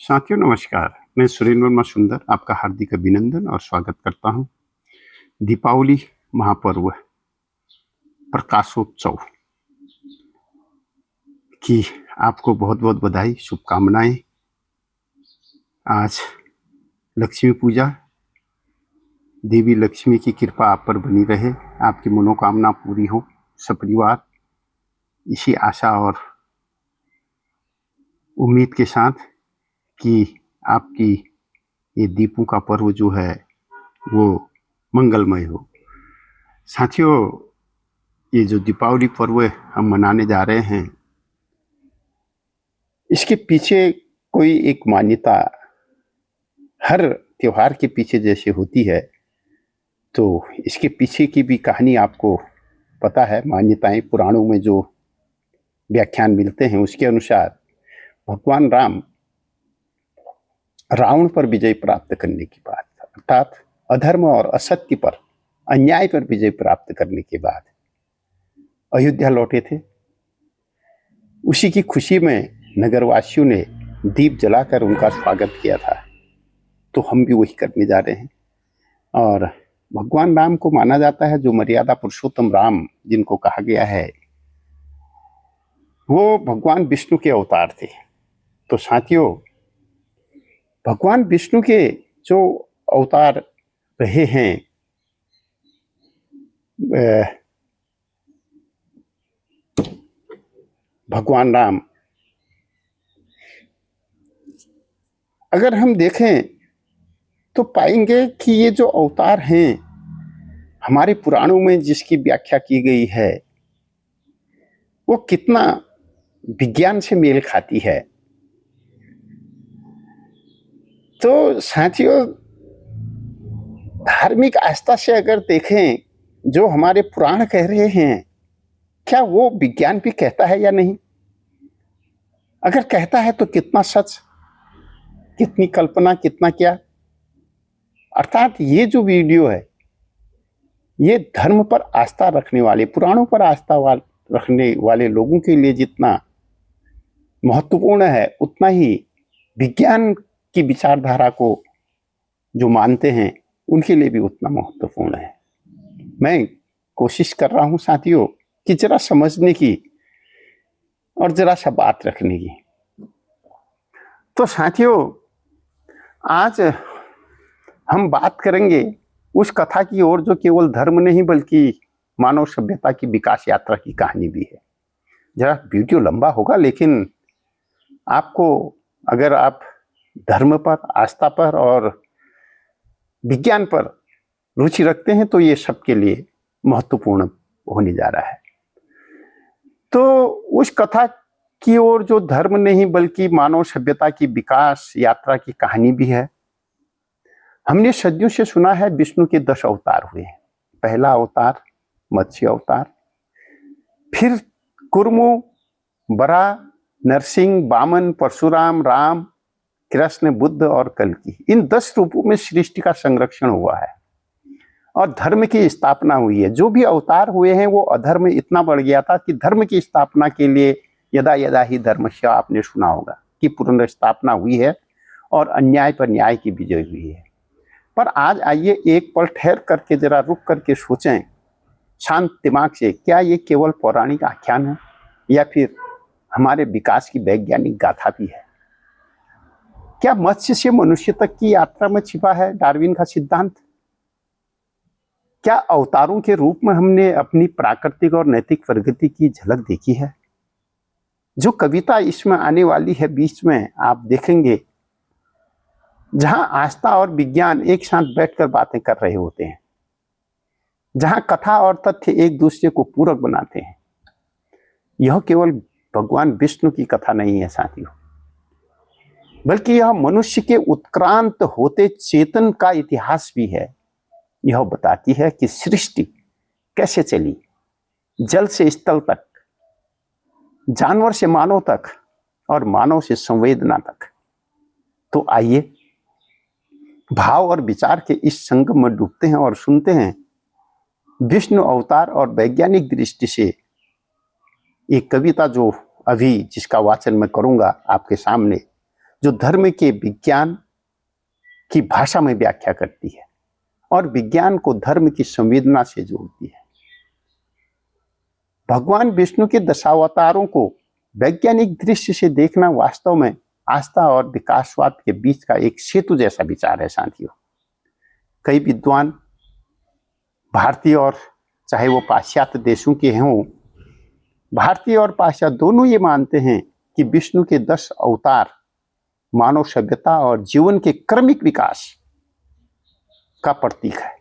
साथियों नमस्कार। मैं सुरेंद्र वर्मा सुंदर आपका हार्दिक अभिनंदन और स्वागत करता हूं। दीपावली महापर्व प्रकाशोत्सव की आपको बहुत बहुत बधाई, शुभकामनाएं। आज लक्ष्मी पूजा, देवी लक्ष्मी की कृपा आप पर बनी रहे, आपकी मनोकामना पूरी हो। सपरिवार इसी आशा और उम्मीद के साथ कि आपकी ये दीपों का पर्व जो है वो मंगलमय हो। साथियों, ये जो दीपावली पर्व हम मनाने जा रहे हैं, इसके पीछे कोई एक मान्यता हर त्योहार के पीछे जैसे होती है, तो इसके पीछे की भी कहानी आपको पता है। मान्यताएं पुराणों में जो व्याख्यान मिलते हैं उसके अनुसार भगवान राम रावण पर विजय प्राप्त करने के बाद, अर्थात अधर्म और असत्य पर, अन्याय पर विजय प्राप्त करने के बाद अयोध्या लौटे थे। उसी की खुशी में नगरवासियों ने दीप जलाकर उनका स्वागत किया था, तो हम भी वही करने जा रहे हैं। और भगवान राम को माना जाता है, जो मर्यादा पुरुषोत्तम राम जिनको कहा गया है, वो भगवान विष्णु के अवतार थे। तो साथियों, भगवान विष्णु के जो अवतार रहे हैं, भगवान राम, अगर हम देखें तो पाएंगे कि ये जो अवतार हैं, हमारे पुराणों में जिसकी व्याख्या की गई है वो कितना विज्ञान से मेल खाती है। तो साथियों, धार्मिक आस्था से अगर देखें, जो हमारे पुराण कह रहे हैं, क्या वो विज्ञान भी कहता है या नहीं? अगर कहता है तो कितना सच, कितनी कल्पना, कितना क्या। अर्थात ये जो वीडियो है, ये धर्म पर आस्था रखने वाले, पुराणों पर आस्था रखने वाले लोगों के लिए जितना महत्वपूर्ण है, उतना ही विज्ञान की विचारधारा को जो मानते हैं उनके लिए भी उतना महत्वपूर्ण है। मैं कोशिश कर रहा हूं साथियों कि जरा समझने की और जरा सा बात रखने की। तो साथियों, आज हम बात करेंगे उस कथा की ओर जो केवल धर्म नहीं बल्कि मानव सभ्यता की विकास यात्रा की कहानी भी है। जरा वीडियो लंबा होगा, लेकिन आपको, अगर आप धर्म पर, आस्था पर और विज्ञान पर रुचि रखते हैं, तो ये सबके लिए महत्वपूर्ण होने जा रहा है। तो उस कथा की ओर जो धर्म नहीं बल्कि मानव सभ्यता की विकास यात्रा की कहानी भी है। हमने सदियों से सुना है विष्णु के 10 अवतार हुए हैं। पहला अवतार मत्स्य अवतार, फिर कुर्मु, बरा, नरसिंह, वामन, परशुराम, राम, कृष्ण, बुद्ध और कल्कि। इन 10 रूपों में सृष्टि का संरक्षण हुआ है और धर्म की स्थापना हुई है। जो भी अवतार हुए हैं वो अधर्म इतना बढ़ गया था कि धर्म की स्थापना के लिए यदा यदा ही धर्मस्य, आपने सुना होगा कि पुनर्स्थापना हुई है और अन्याय पर न्याय की विजय हुई है। पर आज आइए एक पल ठहर करके जरा रुक करके सोचें शांत दिमाग से, क्या ये केवल पौराणिक आख्यान है या फिर हमारे विकास की वैज्ञानिक गाथा भी है? क्या मत्स्य से मनुष्य तक की यात्रा में छिपा है डार्विन का सिद्धांत? क्या अवतारों के रूप में हमने अपनी प्राकृतिक और नैतिक प्रगति की झलक देखी है? जो कविता इसमें आने वाली है बीच में, आप देखेंगे जहां आस्था और विज्ञान एक साथ बैठकर बातें कर रहे होते हैं, जहां कथा और तथ्य एक दूसरे को पूरक बनाते हैं। यह केवल भगवान विष्णु की कथा नहीं है साथियों, बल्कि यह मनुष्य के उत्क्रांत होते चेतन का इतिहास भी है। यह बताती है कि सृष्टि कैसे चली, जल से स्थल तक, जानवर से मानव तक और मानव से संवेदना तक। तो आइए भाव और विचार के इस संगम में डूबते हैं और सुनते हैं विष्णु अवतार और वैज्ञानिक दृष्टि से एक कविता जो अभी जिसका वाचन मैं करूंगा आपके सामने। जो धर्म के विज्ञान की भाषा में व्याख्या करती है और विज्ञान को धर्म की संवेदना से जोड़ती है। भगवान विष्णु के दशावतारों को वैज्ञानिक दृष्टि से देखना वास्तव में आस्था और विकासवाद के बीच का एक सेतु जैसा विचार है साथियों। कई विद्वान भारतीय और चाहे वो पाश्चात्य देशों के हों, भारतीय और पाश्चात्य दोनों ये मानते हैं कि विष्णु के 10 अवतार मानव सभ्यता और जीवन के क्रमिक विकास का प्रतीक है।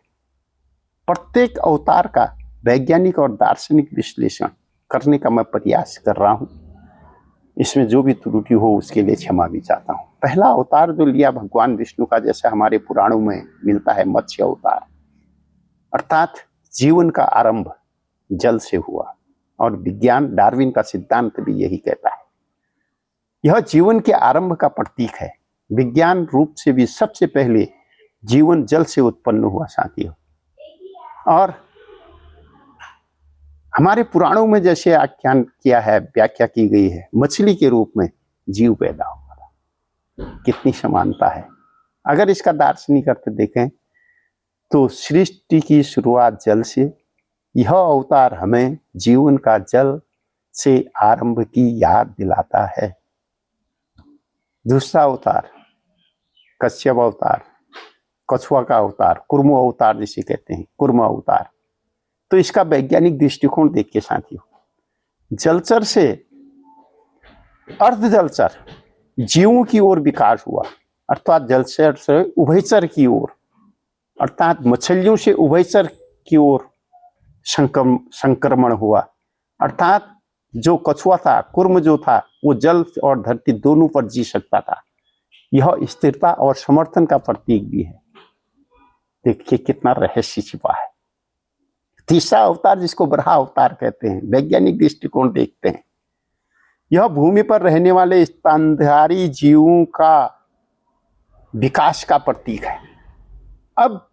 प्रत्येक अवतार का वैज्ञानिक और दार्शनिक विश्लेषण करने का मैं प्रयास कर रहा हूं। इसमें जो भी त्रुटि हो उसके लिए क्षमा भी चाहता हूं। पहला अवतार जो लिया भगवान विष्णु का, जैसे हमारे पुराणों में मिलता है, मत्स्य अवतार, अर्थात जीवन का आरंभ जल से हुआ और विज्ञान डार्विन का सिद्धांत भी यही कहता है। यह जीवन के आरंभ का प्रतीक है। विज्ञान रूप से भी सबसे पहले जीवन जल से उत्पन्न हुआ साथियों। और हमारे पुराणों में जैसे आख्यान किया है, व्याख्या की गई है, मछली के रूप में जीव पैदा हुआ था। कितनी समानता है। अगर इसका दार्शनिक अर्थ देखें तो सृष्टि की शुरुआत जल से, यह अवतार हमें जीवन का जल से आरंभ की याद दिलाता है। दूसरा अवतार कश्यप अवतार, कछुआ का अवतार, कुर्म अवतार जिसे कहते हैं, कुर्म अवतार। तो इसका वैज्ञानिक दृष्टिकोण देखिए साथियों, जलचर से अर्ध जलचर जीवों की ओर विकास हुआ, अर्थात जलचर से उभयचर की ओर, अर्थात मछलियों से उभयचर की ओर संक्रमण हुआ। अर्थात जो कछुआ था, कुर्म जो था, वो जल और धरती दोनों पर जी सकता था। यह स्थिरता और समर्थन का प्रतीक भी है। देखिए कितना रहस्य छिपा है। तीसरा अवतार जिसको बराह अवतार कहते हैं, वैज्ञानिक दृष्टिकोण देखते हैं, यह भूमि पर रहने वाले स्तनधारी जीवों का विकास का प्रतीक है। अब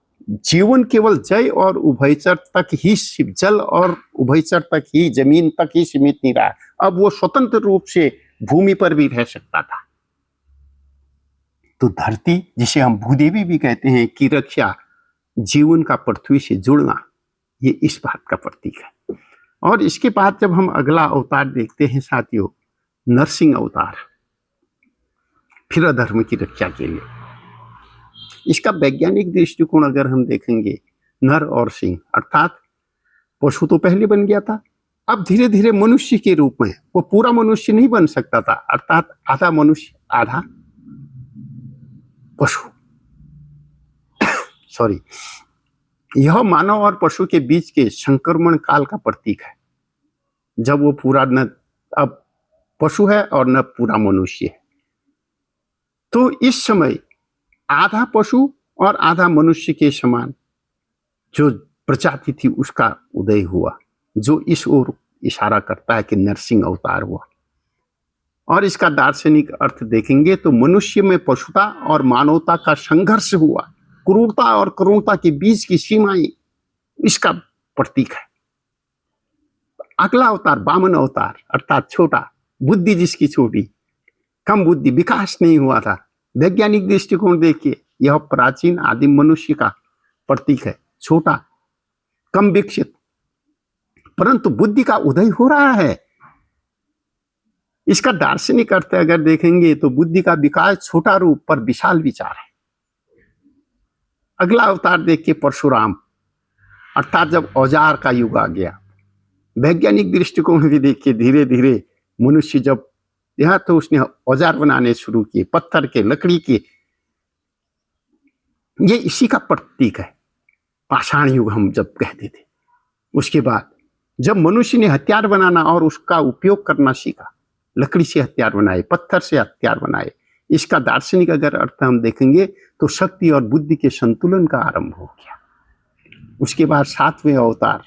जीवन केवल जल और उभयचर तक ही, जल और उभयचर तक ही, जमीन तक ही सीमित नहीं रहा। अब वो स्वतंत्र रूप से भूमि पर भी रह सकता था। तो धरती, जिसे हम भूदेवी भी कहते हैं, की रक्षा, जीवन का पृथ्वी से जुड़ना, ये इस बात का प्रतीक है। और इसके बाद जब हम अगला अवतार देखते हैं साथियों, नरसिंह अवतार, फिर अधर्म की रक्षा के लिए। इसका वैज्ञानिक दृष्टिकोण अगर हम देखेंगे, नर और सिंह, अर्थात पशु तो पहले बन गया था, अब धीरे धीरे मनुष्य के रूप में, वो पूरा मनुष्य नहीं बन सकता था, अर्थात आधा मनुष्य आधा पशु सॉरी। यह मानव और पशु के बीच के संक्रमण काल का प्रतीक है, जब वो पूरा न अब पशु है और न पूरा मनुष्य है। तो इस समय आधा पशु और आधा मनुष्य के समान जो प्रजाति थी उसका उदय हुआ, जो इस ओर इशारा करता है कि नरसिंह अवतार हुआ। और इसका दार्शनिक अर्थ देखेंगे तो मनुष्य में पशुता और मानवता का संघर्ष हुआ, क्रूरता और करुणता के बीच की सीमाएं इसका प्रतीक है। अगला अवतार वामन अवतार, अर्थात छोटा, बुद्धि जिसकी छोटी, कम बुद्धि, विकास नहीं हुआ था। वैज्ञानिक दृष्टिकोण देखिए, यह प्राचीन आदिम मनुष्य का प्रतीक है, छोटा, कम विकसित, परंतु बुद्धि का उदय हो रहा है। इसका दार्शनिक अर्थ अगर देखेंगे तो बुद्धि का विकास छोटा रूप पर विशाल विचार है। अगला अवतार देखिए परशुराम, अर्थात जब औजार का युग आ गया। वैज्ञानिक दृष्टिकोण भी देखिए, धीरे धीरे मनुष्य जब यहां तो उसने औजार बनाने शुरू किए, पत्थर के, लकड़ी के, ये इसी का प्रतीक है। पाषाण युग हम जब कहते थे, उसके बाद जब मनुष्य ने हथियार बनाना और उसका उपयोग करना सीखा, लकड़ी से हथियार बनाए, पत्थर से हथियार बनाए, इसका दार्शनिक अगर अर्थ हम देखेंगे तो शक्ति और बुद्धि के संतुलन का आरंभ हो गया। उसके बाद 7वें अवतार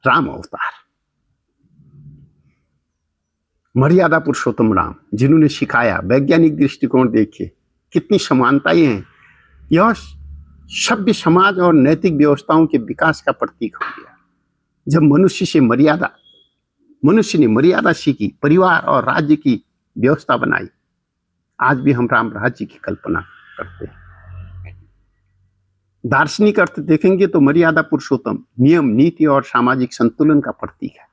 राम अवतार, मर्यादा पुरुषोत्तम राम, जिन्होंने सिखाया। वैज्ञानिक दृष्टिकोण देखिए कितनी समानताएं हैं। यह सभ्य समाज और नैतिक व्यवस्थाओं के विकास का प्रतीक हो गया। जब मनुष्य ने मर्यादा सीखी, परिवार और राज्य की व्यवस्था बनाई, आज भी हम राम राज्य की कल्पना करते हैं। दार्शनिक अर्थ देखेंगे तो मर्यादा पुरुषोत्तम, नियम, नीति और सामाजिक संतुलन का प्रतीक है।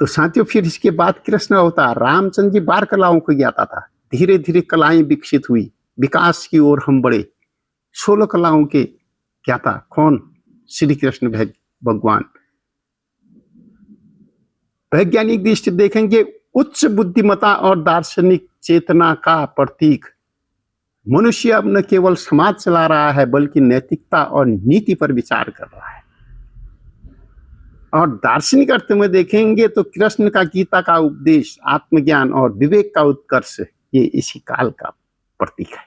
तो साथियों, फिर इसके बाद कृष्ण अवतार। रामचंद्र जी 12 कलाओं को ज्ञाता था। धीरे धीरे कलाएं विकसित हुई, विकास की ओर हम बढ़े। 16 कलाओं के ज्ञाता कौन? श्री कृष्ण भगवान। वैज्ञानिक दृष्टि देखेंगे, उच्च बुद्धिमत्ता और दार्शनिक चेतना का प्रतीक। मनुष्य अब न केवल समाज चला रहा है बल्कि नैतिकता और नीति पर विचार कर रहा है। और दार्शनिक अर्थ में देखेंगे तो कृष्ण का गीता का उपदेश, आत्मज्ञान और विवेक का उत्कर्ष, ये इसी काल का प्रतीक है।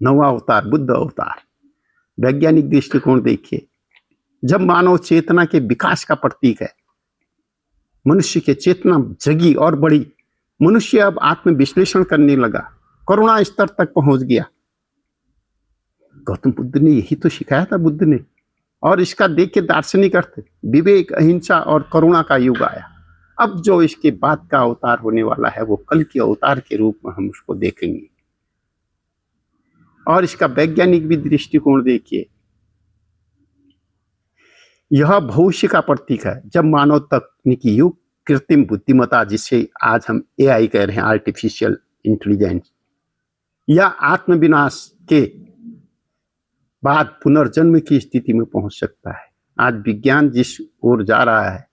नवा अवतार, बुद्ध अवतार। वैज्ञानिक दृष्टिकोण देखिए, जब मानव चेतना के विकास का प्रतीक है, मनुष्य की चेतना जगी और बढ़ी। मनुष्य अब आत्म विश्लेषण करने लगा, करुणा स्तर तक पहुंच गया। गौतम बुद्ध ने यही तो सिखाया था बुद्ध ने। और इसका देखिए दार्शनिक अर्थ, विवेक, अहिंसा और करुणा का युग आया। अब जो इसके बाद का अवतार होने वाला है वो कल के अवतार के रूप में हम उसको देखेंगे। और इसका वैज्ञानिक भी दृष्टिकोण देखिए, यह भविष्य का प्रतीक है, जब मानव तकनीकी युग, कृत्रिम बुद्धिमत्ता, जिसे आज हम एआई कह रहे हैं, आर्टिफिशियल इंटेलिजेंस, या आत्मविनाश के बाद पुनर्जन्म की स्थिति में पहुंच सकता है। आज विज्ञान जिस ओर जा रहा है,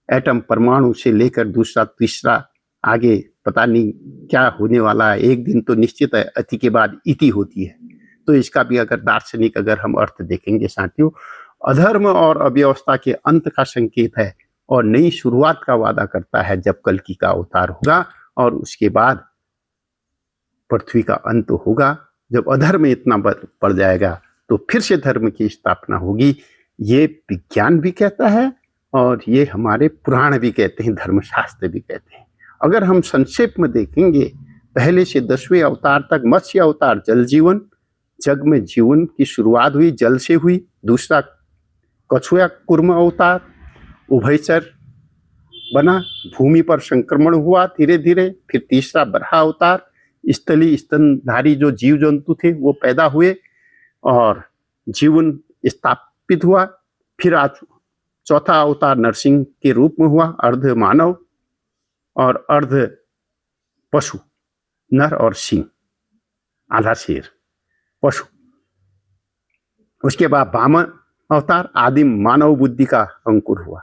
एटम, परमाणु से लेकर दूसरा तीसरा, आगे पता नहीं क्या होने वाला है। एक दिन तो निश्चित है, अति के बाद इति होती है। तो इसका भी अगर दार्शनिक अगर हम अर्थ देखेंगे साथियों, अधर्म और अव्यवस्था के अंत का संकेत है और नई शुरुआत का वादा करता है, जब कल्कि का अवतार होगा और उसके बाद पृथ्वी का अंत होगा। जब अधर्म इतना बढ़ जाएगा तो फिर से धर्म की स्थापना होगी। ये विज्ञान भी कहता है और ये हमारे पुराण भी कहते हैं, धर्मशास्त्र भी कहते हैं। अगर हम संक्षेप में देखेंगे, पहले से 10वें अवतार तक, मत्स्य अवतार जल जीवन, जग में जीवन की शुरुआत हुई, जल से हुई। दूसरा कछुआ कूर्म अवतार, उभयचर बना, भूमि पर संक्रमण हुआ धीरे धीरे। फिर तीसरा बराह अवतार, स्थली स्तनधारी जो जीव जंतु थे वो पैदा हुए और जीवन स्थापित हुआ। फिर आज चौथा अवतार नरसिंह के रूप में हुआ, अर्ध मानव और अर्ध पशु, नर और सिंह, आधा शेर, पशु। उसके बाद वामन अवतार, आदिम मानव बुद्धि का अंकुर हुआ,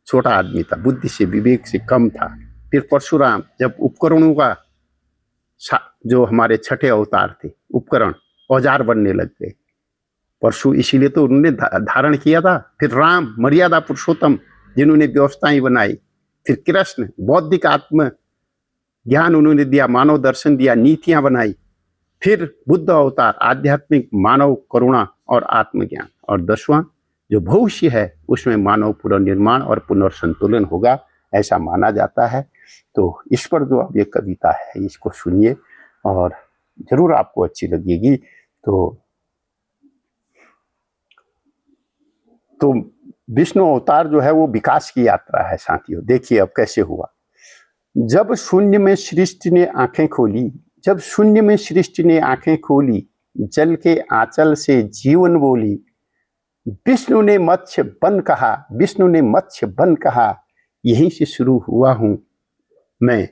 छोटा आदमी था, बुद्धि से विवेक से कम था। फिर परशुराम, जब उपकरणों का जो हमारे छठे अवतार थे, उपकरण, औजार बनने लग गए। परशु इसीलिए तो उन्होंने धारण किया था। फिर राम, मर्यादा पुरुषोत्तम, जिन्होंने व्यवस्थाएं बनाई। फिर कृष्ण, बौद्धिक आत्म ज्ञान उन्होंने दिया, मानव दर्शन दिया, नीतियां बनाई। फिर बुद्ध अवतार, आध्यात्मिक, मानव करुणा और आत्मज्ञान। और 10वां जो भविष्य है, उसमें मानव पुनर्निर्माण और पुनर्संतुलन होगा, ऐसा माना जाता है। तो इस पर जो अब ये कविता है, इसको सुनिए और जरूर आपको अच्छी लगेगी। तो विष्णु अवतार जो है वो विकास की यात्रा है साथियों। देखिए अब कैसे हुआ। जब शून्य में सृष्टि ने आंखें खोली, जब शून्य में सृष्टि ने आंखें खोली, जल के आंचल से जीवन बोली। विष्णु ने मत्स्य बन कहा, विष्णु ने मत्स्य बन कहा, यहीं से शुरू हुआ हूं मैं,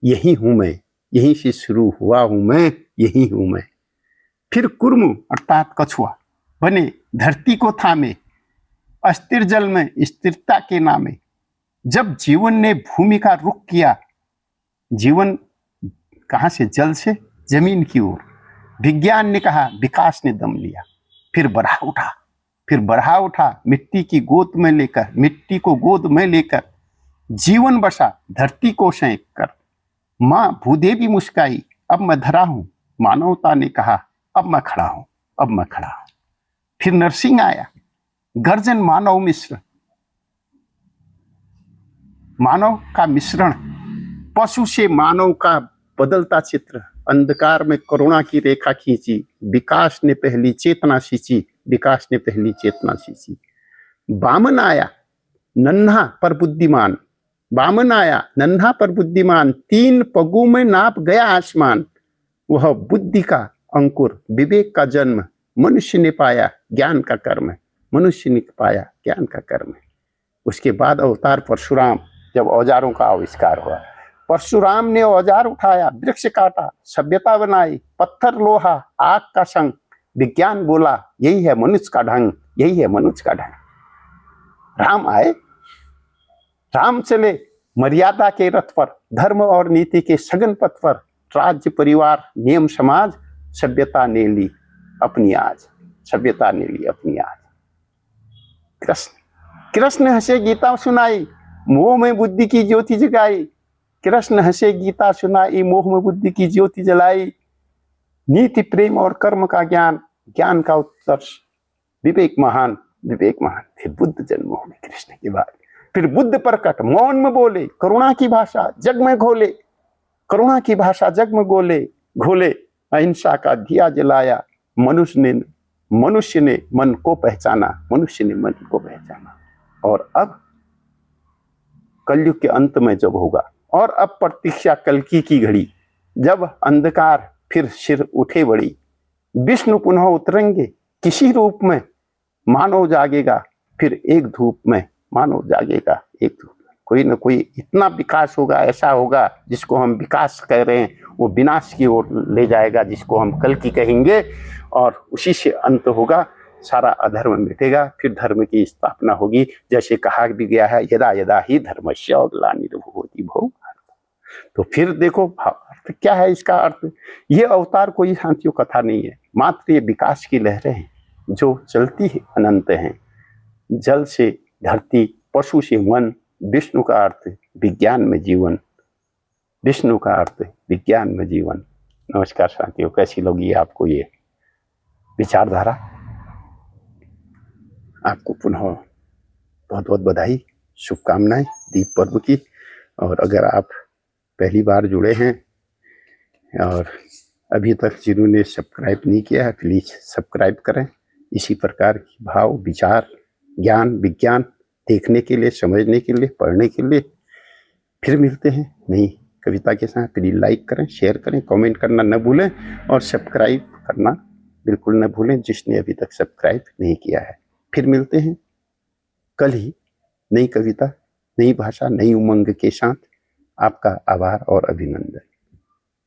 यही हूं मैं, यहीं से शुरू हुआ हूं मैं, यही हूं मैं। फिर कुर्म अर्थात कछुआ बने, धरती को थामे, अस्थिर जल में स्थिरता के नामे। जब जीवन ने भूमि का रुख किया, जीवन कहां से? जल से जमीन की ओर। विज्ञान ने कहा, विकास ने दम लिया। फिर बढ़ा उठा, फिर बढ़ा उठा, मिट्टी की गोद में लेकर, मिट्टी को गोद में लेकर जीवन बसा धरती को सेंक कर। मां भूदेवी मुस्काई, अब मैं धरा हूं। मानवता ने कहा, अब मैं खड़ा हूं, अब मैं खड़ा हूं। फिर नरसिंह आया, गर्जन मानव मिश्र, मानव का मिश्रण, पशु से मानव का बदलता चित्र। अंधकार में करुणा की रेखा खींची, विकास ने पहली चेतना सींची, विकास ने पहली चेतना सींची। वामन आया, नन्हा पर बुद्धिमान, बामन आया नन्हा पर बुद्धिमान, 3 पगों में नाप गया आसमान। वह बुद्धि का अंकुर, विवेक का जन्म, मनुष्य ने पाया ज्ञान का कर्म है। मनुष्य ने पाया ज्ञान का कर्म है। उसके बाद अवतार परशुराम, जब औजारों का आविष्कार हुआ, परशुराम ने औजार उठाया, वृक्ष काटा, सभ्यता बनाई, पत्थर लोहा आग का संग, विज्ञान बोला यही है मनुष्य का ढंग, यही है मनुष्य का ढंग। राम आए, राम चले मर्यादा के रथ पर, धर्म और नीति के सघन पथ पर, राज्य परिवार नियम समाज, सभ्यता ने ली अपनी आज, सभ्यता ने ली अपनी आज। कृष्ण कृष्ण हंसे गीता सुनाई, मोह में बुद्धि की ज्योति जगाई। कृष्ण हंसे गीता सुनाई, मोह में बुद्धि की ज्योति जलाई। नीति प्रेम और कर्म का ज्ञान, ज्ञान का उत्कर्ष, विवेक महान, विवेक महान। फिर बुद्ध जन्म हुए कृष्ण के बाद। फिर बुद्ध प्रकट, मौन में बोले, करुणा की भाषा जग में घोले, करुणा की भाषा जग में घोले। अहिंसा का दिया जलाया, मनुष्य ने मन को पहचाना, मनुष्य ने मन को पहचाना। और अब कलयुग के अंत में जब होगा, और अब प्रतीक्षा कल्कि की घड़ी, जब अंधकार फिर सिर उठे बड़ी, विष्णु पुनः उतरेंगे किसी रूप में, मानव जागेगा फिर एक धूप में, मानव जागेगा एक धूप में। कोई न कोई इतना विकास होगा, ऐसा होगा जिसको हम विकास कह रहे हैं, वो विनाश की ओर ले जाएगा, जिसको हम कल्कि कहेंगे। और उसी से अंत होगा, सारा अधर्म मिटेगा, फिर धर्म की स्थापना होगी। जैसे कहा भी गया है, यदा यदा ही धर्मस्य ग्लानिर्भवति भो। तो फिर देखो अर्थ क्या है इसका अर्थ। ये अवतार कोई शांतियों कथा नहीं है, मात्र ये विकास की लहरें हैं जो चलती है, अनंत हैं। जल से धरती, पशु से मन, विष्णु का अर्थ विज्ञान में जीवन, विष्णु का अर्थ विज्ञान में जीवन। नमस्कार साथियों, कैसी लगी आपको ये विचारधारा? आपको पुनः बहुत बहुत बधाई, शुभकामनाएं दीप पर्व की। और अगर आप पहली बार जुड़े हैं और अभी तक जिन्होंने सब्सक्राइब नहीं किया है, प्लीज़ सब्सक्राइब करें। इसी प्रकार की भाव, विचार, ज्ञान, विज्ञान देखने के लिए, समझने के लिए, पढ़ने के लिए फिर मिलते हैं नई कविता के साथ। प्लीज़ लाइक करें, शेयर करें, कमेंट करना न भूलें और सब्सक्राइब करना बिल्कुल न भूलें जिसने अभी तक सब्सक्राइब नहीं किया है। फिर मिलते हैं कल ही नई कविता, नई भाषा, नई उमंग के साथ। आपका आभार और अभिनंदन।